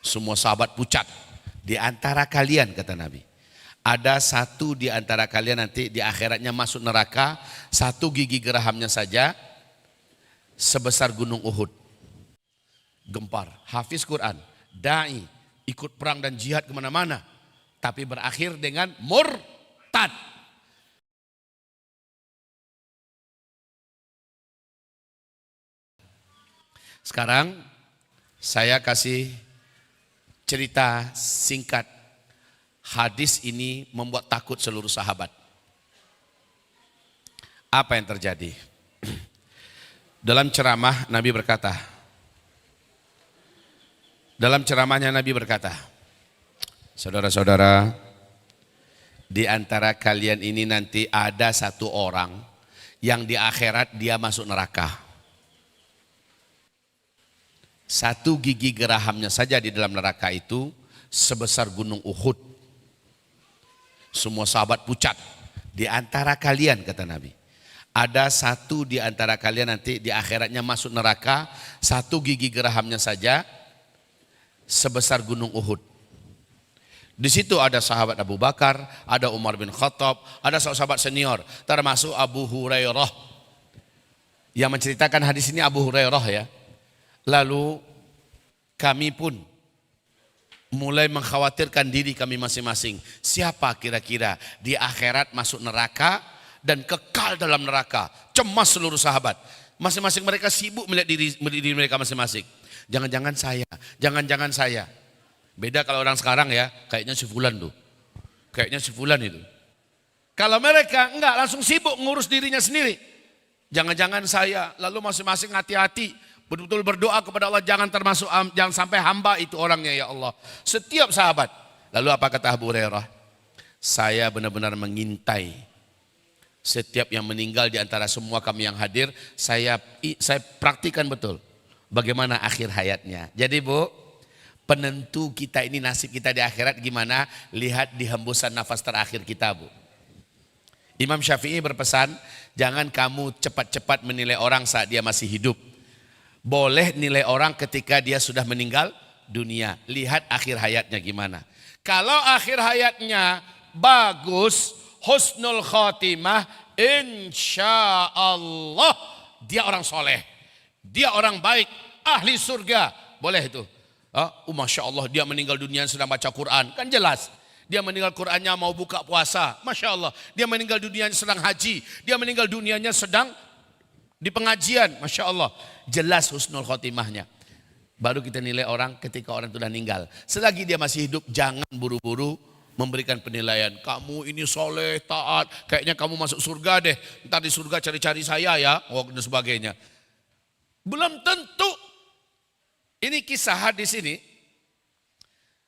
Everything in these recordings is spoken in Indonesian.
Semua sahabat pucat. Di antara kalian, kata Nabi, ada satu di antara kalian nanti di akhiratnya masuk neraka, satu gigi gerahamnya saja sebesar gunung Uhud. Gempar, hafiz Quran, da'i, ikut perang dan jihad kemana-mana, tapi berakhir dengan murtad. Sekarang saya kasih cerita singkat. Hadis ini membuat takut seluruh sahabat. Apa yang terjadi? Dalam ceramah Nabi berkata, saudara-saudara, di antara kalian ini nanti ada satu orang yang di akhirat dia masuk neraka. Satu gigi gerahamnya saja di dalam neraka itu sebesar gunung Uhud. Semua sahabat pucat. Di antara kalian, kata Nabi, ada satu di antara kalian nanti di akhiratnya masuk neraka, satu gigi gerahamnya saja sebesar gunung Uhud. Di situ ada sahabat Abu Bakar, ada Umar bin Khattab, ada sahabat senior, termasuk Abu Hurairah. Yang menceritakan hadis ini Abu Hurairah ya. Lalu kami pun mulai mengkhawatirkan diri kami masing-masing. Siapa kira-kira di akhirat masuk neraka dan kekal dalam neraka? Cemas seluruh sahabat. Masing-masing mereka sibuk melihat diri mereka masing-masing. Jangan-jangan saya. Beda kalau orang sekarang ya, kayaknya si fulan tuh. Kayaknya si fulan itu. Kalau mereka enggak, langsung sibuk ngurus dirinya sendiri. Jangan-jangan saya, lalu masing-masing hati-hati. Betul-betul berdoa kepada Allah, jangan sampai hamba itu orangnya ya Allah. Setiap sahabat. Lalu apa kata Abu Hurairah? Saya benar-benar mengintai setiap yang meninggal di antara semua kami yang hadir. Saya praktikan betul bagaimana akhir hayatnya. Jadi Bu, penentu kita ini nasib kita di akhirat gimana? Lihat di hembusan nafas terakhir kita Bu. Imam Syafi'i berpesan, jangan kamu cepat-cepat menilai orang saat dia masih hidup. Boleh nilai orang ketika dia sudah meninggal dunia. Lihat akhir hayatnya gimana. Kalau akhir hayatnya bagus, husnul khotimah, insya Allah dia orang soleh, dia orang baik, ahli surga. Boleh itu. Masya Allah dia meninggal dunia sedang baca Quran. Kan jelas. Dia meninggal Qurannya mau buka puasa. Masya Allah. Dia meninggal dunianya sedang haji. Dia meninggal dunianya sedang di pengajian, Masya Allah, jelas husnul khotimahnya. Baru kita nilai orang ketika orang itu sudah meninggal. Selagi dia masih hidup, jangan buru-buru memberikan penilaian. Kamu ini soleh, taat, kayaknya kamu masuk surga deh. Ntar di surga cari-cari saya ya, dan sebagainya. Belum tentu. Ini kisah hadis ini.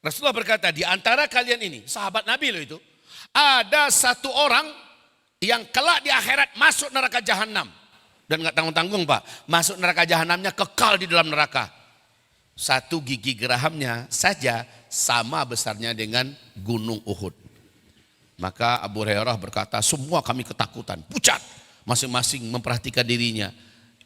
Rasulullah berkata, di antara kalian ini, sahabat Nabi loh itu, ada satu orang yang kelak di akhirat masuk neraka jahanam. Dan gak tanggung-tanggung Pak, masuk neraka jahanamnya kekal di dalam neraka. Satu gigi gerahamnya saja sama besarnya dengan gunung Uhud. Maka Abu Hurairah berkata, semua kami ketakutan, pucat. Masing-masing memperhatikan dirinya.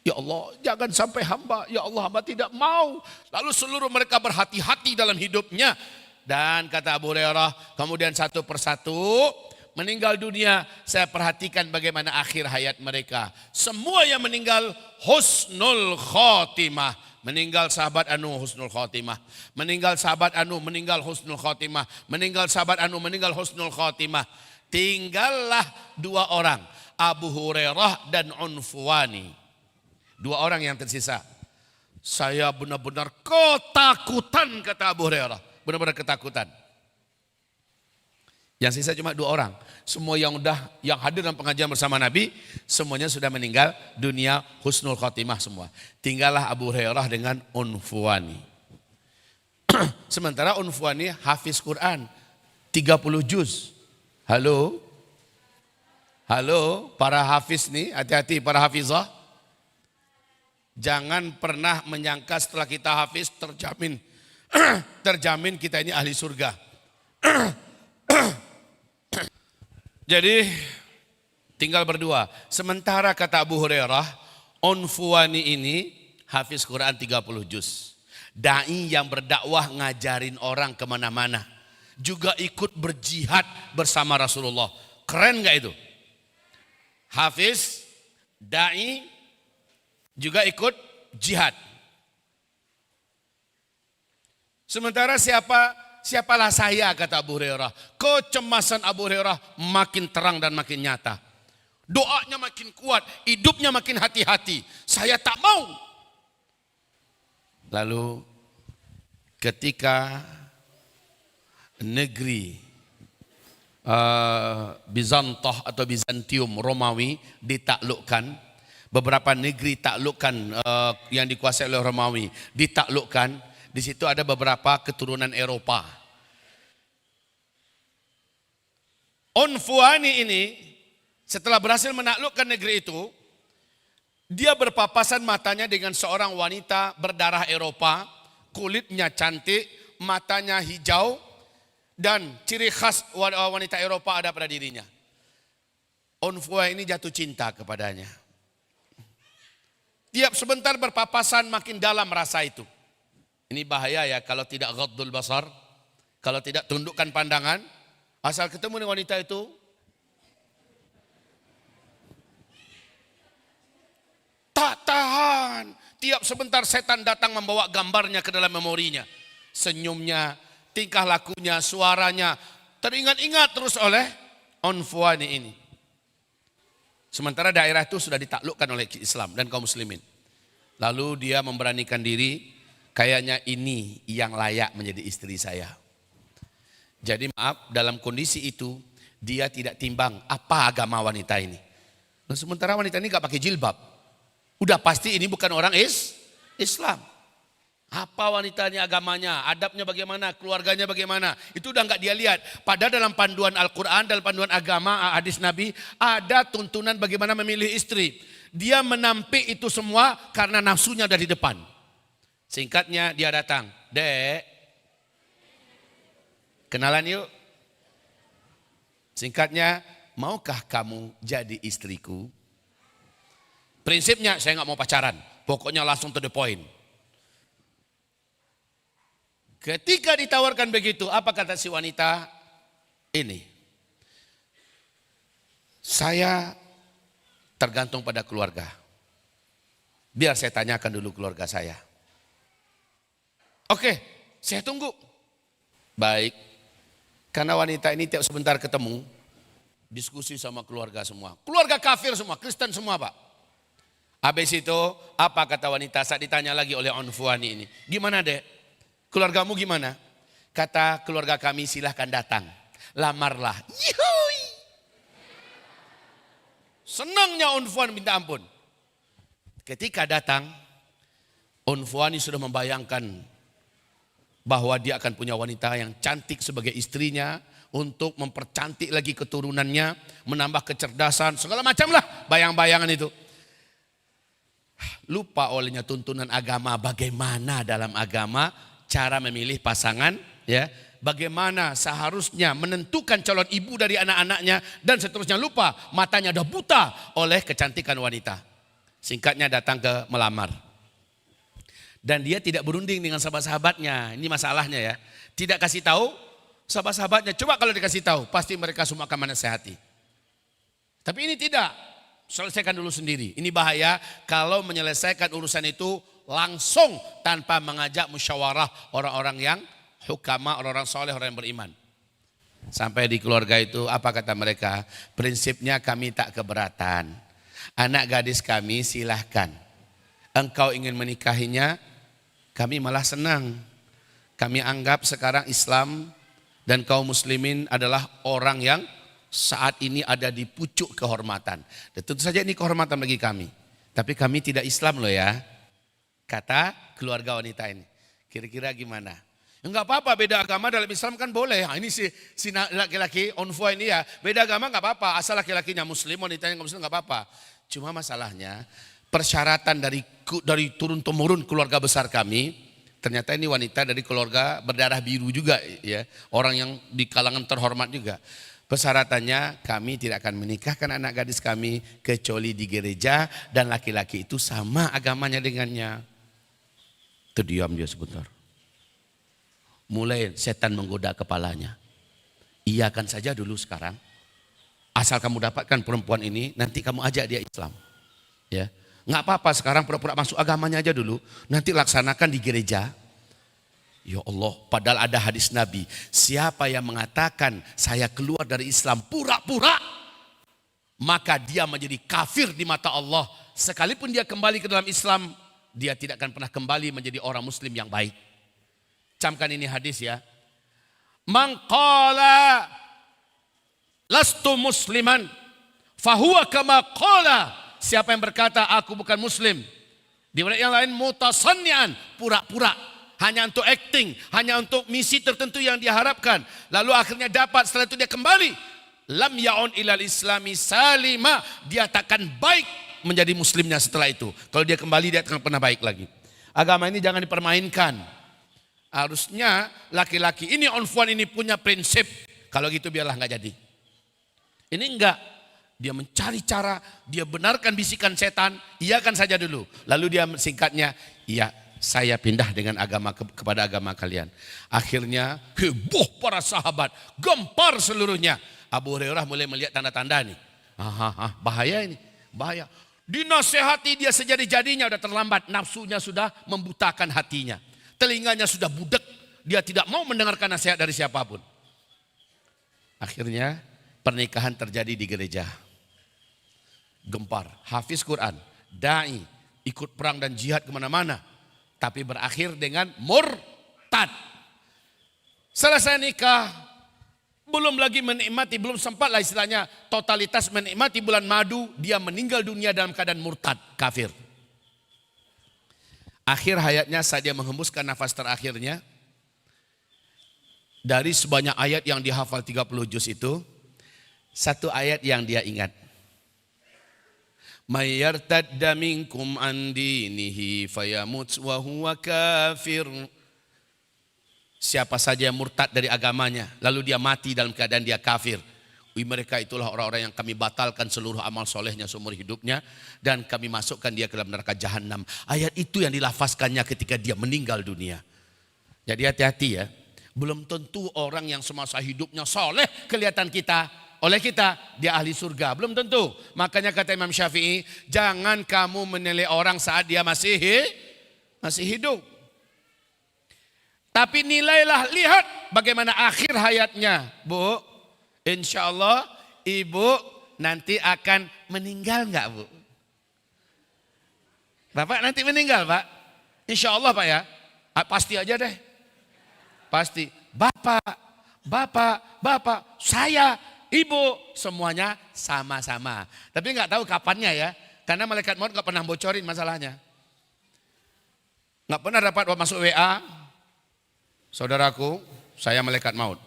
Ya Allah, jangan sampai hamba, ya Allah hamba tidak mau. Lalu seluruh mereka berhati-hati dalam hidupnya. Dan kata Abu Hurairah, kemudian satu persatu meninggal dunia, saya perhatikan bagaimana akhir hayat mereka. Semua yang meninggal husnul khotimah. Meninggal sahabat anu husnul khotimah. Meninggal sahabat anu meninggal husnul khotimah. Meninggal sahabat anu meninggal husnul khotimah. Tinggallah dua orang, Abu Hurairah dan Unfuwani. Dua orang yang tersisa. Saya benar-benar ketakutan, kata Abu Hurairah. Benar-benar ketakutan. Yang sisa cuma dua orang. Semua yang hadir dalam pengajian bersama Nabi, semuanya sudah meninggal dunia husnul khotimah semua. Tinggallah Abu Hurairah dengan Unfuwani. Sementara Unfuwani hafiz Quran 30 juz. Halo? Halo para hafiz nih, hati-hati para hafizah. Jangan pernah menyangka setelah kita hafiz terjamin kita ini ahli surga. Jadi tinggal berdua. Sementara kata Abu Hurairah, Unfuwani ini hafiz Quran 30 juz. Dai yang berdakwah ngajarin orang kemana-mana. Juga ikut berjihad bersama Rasulullah. Keren gak itu? Hafiz, dai, juga ikut jihad. Sementara siapalah saya, kata Abu Hurairah. Kecemasan Abu Hurairah makin terang dan makin nyata. Doanya makin kuat, hidupnya makin hati-hati. Saya tak mau. Lalu ketika negeri Bizantah atau Bizantium Romawi ditaklukkan, beberapa negeri taklukkan yang dikuasai oleh Romawi ditaklukkan, di situ ada beberapa keturunan Eropa. Onfuani ini setelah berhasil menaklukkan negeri itu, dia berpapasan matanya dengan seorang wanita berdarah Eropa, kulitnya cantik, matanya hijau, dan ciri khas wanita Eropa ada pada dirinya. Onfua ini jatuh cinta kepadanya. Tiap sebentar berpapasan makin dalam rasa itu. Ini bahaya ya kalau tidak ghaddul basar, kalau tidak tundukkan pandangan, asal ketemu dengan wanita itu, tak tahan. Tiap sebentar setan datang membawa gambarnya ke dalam memorinya. Senyumnya, tingkah lakunya, suaranya teringat-ingat terus oleh Onfuani ini. Sementara daerah itu sudah ditaklukkan oleh Islam dan kaum muslimin. Lalu dia memberanikan diri, kayaknya ini yang layak menjadi istri saya. Jadi maaf, dalam kondisi itu dia tidak timbang apa agama wanita ini. Dan sementara wanita ini gak pakai jilbab. Udah pasti ini bukan orang Islam. Apa wanitanya, agamanya, adabnya bagaimana, keluarganya bagaimana. Itu udah enggak dia lihat. Padahal dalam panduan Al-Quran, dalam panduan agama, hadis Nabi, ada tuntunan bagaimana memilih istri. Dia menampik itu semua karena nafsunya dari depan. Singkatnya dia datang, Dek, kenalan yuk. Singkatnya, maukah kamu jadi istriku? Prinsipnya saya nggak mau pacaran, pokoknya langsung to the point. Ketika ditawarkan begitu, apa kata si wanita ini? Saya tergantung pada keluarga. Biar saya tanyakan dulu keluarga saya. Oke, saya tunggu. Baik, karena wanita ini tiap sebentar ketemu, diskusi sama keluarga semua. Keluarga kafir semua, Kristen semua Pak. Habis itu, apa kata wanita saat ditanya lagi oleh Onfuani ini? Gimana Dek? Keluargamu gimana? Kata keluarga kami silahkan datang. Lamarlah. Yuhui. Senangnya Onfuani minta ampun. Ketika datang, Onfuani sudah membayangkan bahwa dia akan punya wanita yang cantik sebagai istrinya. Untuk mempercantik lagi keturunannya. Menambah kecerdasan, segala macam lah bayang-bayangan itu. Lupa olehnya tuntunan agama, bagaimana dalam agama cara memilih pasangan, ya, bagaimana seharusnya menentukan calon ibu dari anak-anaknya dan seterusnya. Lupa, matanya udah buta oleh kecantikan wanita. Singkatnya datang ke melamar. Dan dia tidak berunding dengan sahabat-sahabatnya. Ini masalahnya ya. Tidak kasih tahu sahabat-sahabatnya. Coba kalau dikasih tahu, pasti mereka semua akan menasehati. Tapi ini tidak. Selesaikan dulu sendiri. Ini bahaya kalau menyelesaikan urusan itu langsung tanpa mengajak musyawarah orang-orang yang hukama, orang-orang soleh, orang yang beriman. Sampai di keluarga itu apa kata mereka? Prinsipnya kami tak keberatan. Anak gadis kami silahkan. Engkau ingin menikahinya, kami malah senang. Kami anggap sekarang Islam dan kaum muslimin adalah orang yang saat ini ada di pucuk kehormatan. Dan tentu saja ini kehormatan bagi kami. Tapi kami tidak Islam loh ya. Kata keluarga wanita ini. Kira-kira gimana? Enggak apa-apa, beda agama dalam Islam kan boleh. Nah, ini si laki-laki Onfua ini ya, beda agama enggak apa-apa. Asal laki-lakinya muslim, wanitanya enggak muslim enggak apa-apa. Cuma masalahnya persyaratan dari turun-temurun keluarga besar kami, ternyata ini wanita dari keluarga berdarah biru juga ya. Orang yang di kalangan terhormat juga. Persyaratannya kami tidak akan menikahkan anak gadis kami kecuali di gereja dan laki-laki itu sama agamanya dengannya. Terdiam dia sebentar. Mulai setan menggoda kepalanya. Iyakan saja dulu sekarang. Asal kamu dapatkan perempuan ini, nanti kamu ajak dia Islam. Ya, nggak apa-apa sekarang pura-pura masuk agamanya aja dulu. Nanti laksanakan di gereja. Ya Allah, padahal ada hadis Nabi. Siapa yang mengatakan saya keluar dari Islam pura-pura, maka dia menjadi kafir di mata Allah. Sekalipun dia kembali ke dalam Islam, dia tidak akan pernah kembali menjadi orang muslim yang baik. Camkan ini hadis ya. Man qala lastu musliman fahuwa kama qala. Siapa yang berkata aku bukan muslim, di riwayat yang lain mutasannian, pura-pura, hanya untuk acting, hanya untuk misi tertentu yang dia harapkan. Lalu akhirnya dapat, setelah itu dia kembali, lam yaun ilal islami salima, dia takkan baik menjadi muslimnya setelah itu. Kalau dia kembali dia akan pernah baik lagi. Agama ini jangan dipermainkan. Harusnya laki-laki ini onfuan ini punya prinsip. Kalau gitu biarlah nggak jadi. Ini enggak. Dia mencari cara, dia benarkan bisikan setan, iyakan saja dulu. Lalu dia singkatnya, iya saya pindah dengan agama kepada agama kalian. Akhirnya heboh para sahabat, gempar seluruhnya. Abu Hurairah mulai melihat tanda-tanda nih. Bahaya ini, bahaya. Dinasehati dia sejadi-jadinya udah terlambat, nafsunya sudah membutakan hatinya. Telinganya sudah budek, dia tidak mau mendengarkan nasihat dari siapapun. Akhirnya pernikahan terjadi di gereja. Gempar, hafiz Quran, da'i, ikut perang dan jihad kemana-mana. Tapi berakhir dengan murtad. Selesai nikah, belum lagi menikmati, belum sempat lah istilahnya totalitas menikmati bulan madu, dia meninggal dunia dalam keadaan murtad, kafir. Akhir hayatnya saat dia menghembuskan nafas terakhirnya, dari sebanyak ayat yang dihafal 30 juz itu, satu ayat yang dia ingat. May yartadda minkum an dinihi fayamut wa huwa kafir. Siapa saja yang murtad dari agamanya, lalu dia mati dalam keadaan dia kafir. Mereka itulah orang-orang yang kami batalkan seluruh amal solehnya seumur hidupnya, dan kami masukkan dia ke dalam neraka jahanam. Ayat itu yang dilafazkannya ketika dia meninggal dunia. Jadi hati-hati ya. Belum tentu orang yang semasa hidupnya soleh kelihatan kita, oleh kita dia ahli surga. Belum tentu. Makanya kata Imam Syafi'i, jangan kamu menilai orang saat dia masih hidup. Tapi nilailah, lihat bagaimana akhir hayatnya. Bu, insya Allah ibu nanti akan meninggal enggak bu? Bapak nanti meninggal pak? Insya Allah pak ya. Pasti aja deh. Pasti. Bapak, saya, ibu, semuanya sama-sama. Tapi enggak tahu kapannya ya. Karena malaikat maut enggak pernah bocorin masalahnya. Enggak pernah dapat masuk WA. Saudaraku, saya malaikat maut.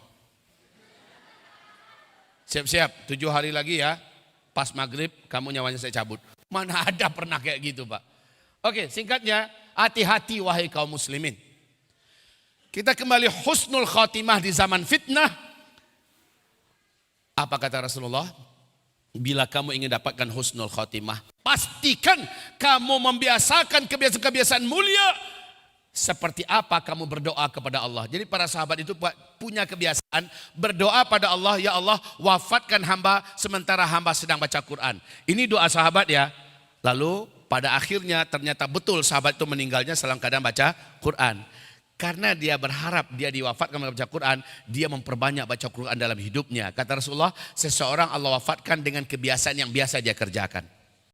Siap-siap, 7 hari lagi ya, pas maghrib kamu nyawanya saya cabut. Mana ada pernah kayak gitu pak. Oke, singkatnya, hati-hati wahai kaum muslimin. Kita kembali husnul khatimah di zaman fitnah. Apa kata Rasulullah? Bila kamu ingin dapatkan husnul khatimah, pastikan kamu membiasakan kebiasaan-kebiasaan mulia. Seperti apa kamu berdoa kepada Allah. Jadi para sahabat itu punya kebiasaan berdoa pada Allah, ya Allah wafatkan hamba sementara hamba sedang baca Quran. Ini doa sahabat ya. Lalu pada akhirnya ternyata betul sahabat itu meninggalnya dalam keadaan baca Quran. Karena dia berharap dia diwafatkan baca Quran, dia memperbanyak baca Quran dalam hidupnya. Kata Rasulullah, seseorang Allah wafatkan dengan kebiasaan yang biasa dia kerjakan.